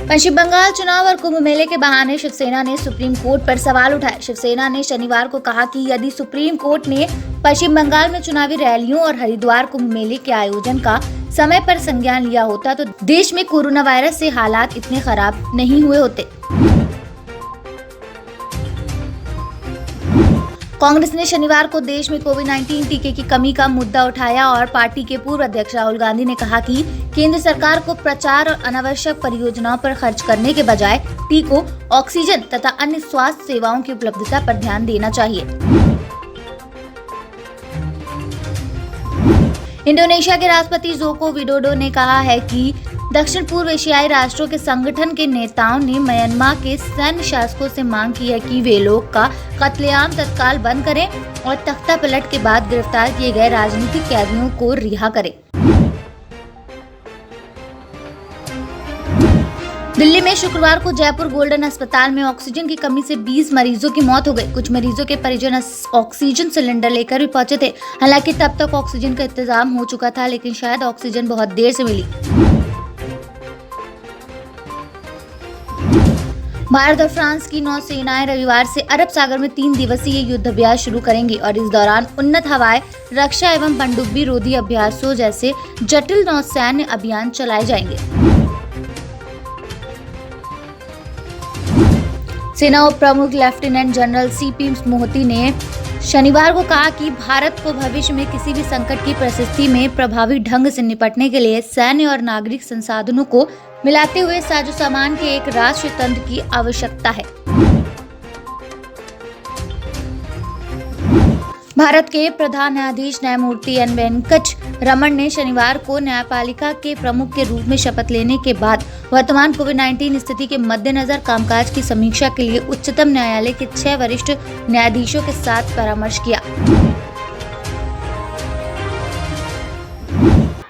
पश्चिम बंगाल चुनाव और कुंभ मेले के बहाने शिवसेना ने सुप्रीम कोर्ट पर सवाल उठाए। शिवसेना ने शनिवार को कहा कि यदि सुप्रीम कोर्ट ने पश्चिम बंगाल में चुनावी रैलियों और हरिद्वार कुंभ मेले के आयोजन का समय पर संज्ञान लिया होता तो देश में कोरोना वायरस से हालात इतने खराब नहीं हुए होते। कांग्रेस ने शनिवार को देश में कोविड-19 टीके की कमी का मुद्दा उठाया और पार्टी के पूर्व अध्यक्ष राहुल गांधी ने कहा कि केंद्र सरकार को प्रचार और अनावश्यक परियोजनाओं पर खर्च करने के बजाय टीकों, ऑक्सीजन तथा अन्य स्वास्थ्य सेवाओं की उपलब्धता पर ध्यान देना चाहिए। इंडोनेशिया के राष्ट्रपति जोको विडोडो ने कहा है कि दक्षिण पूर्व एशियाई राष्ट्रों के संगठन के नेताओं ने म्यांमार के सैन्य शासकों से मांग की है कि वे लोग का कत्लेआम तत्काल बंद करें और तख्ता पलट के बाद गिरफ्तार किए गए राजनीतिक कैदियों को रिहा करें। दिल्ली में शुक्रवार को जयपुर गोल्डन अस्पताल में ऑक्सीजन की कमी से 20 मरीजों की मौत हो गई। कुछ मरीजों के परिजन ऑक्सीजन सिलेंडर लेकर भी पहुंचे थे। हालांकि तब तक ऑक्सीजन का इंतजाम हो चुका था, लेकिन शायद ऑक्सीजन बहुत देर से मिली। भारत और फ्रांस की नौसेनाएं रविवार से अरब सागर में 3 दिवसीय युद्ध अभ्यास शुरू करेंगी और इस दौरान उन्नत हवाई रक्षा एवं पनडुब्बी रोधी अभ्यासों जैसे जटिल नौसैन्य अभियान चलाए जाएंगे। सेना उप प्रमुख लेफ्टिनेंट जनरल सीपी मोहती ने शनिवार को कहा कि भारत को भविष्य में किसी भी संकट की परिस्थिति में प्रभावी ढंग से निपटने के लिए सैन्य और नागरिक संसाधनों को मिलाते हुए साजो सामान के एक राष्ट्रीय तंत्र की आवश्यकता है। भारत के प्रधान न्यायाधीश न्यायमूर्ति एन वेंकट रमन ने शनिवार को न्यायपालिका के प्रमुख के रूप में शपथ लेने के बाद वर्तमान कोविड-19 स्थिति के मद्देनजर कामकाज की समीक्षा के लिए उच्चतम न्यायालय के 6 वरिष्ठ न्यायाधीशों के साथ परामर्श किया।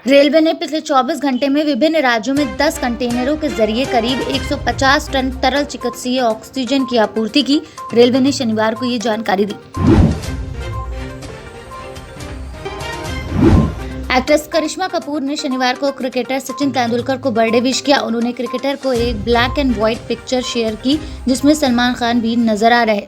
रेलवे ने पिछले 24 घंटे में विभिन्न राज्यों में 10 कंटेनरों के जरिए करीब 150 टन तरल चिकित्सीय ऑक्सीजन की आपूर्ति की। रेलवे ने शनिवार को ये जानकारी दी। एक्ट्रेस करिश्मा कपूर ने शनिवार को क्रिकेटर सचिन तेंदुलकर को बर्थडे विश किया। उन्होंने क्रिकेटर को एक black and white picture share की जिसमें सलमान खान भी नजर आ रहे।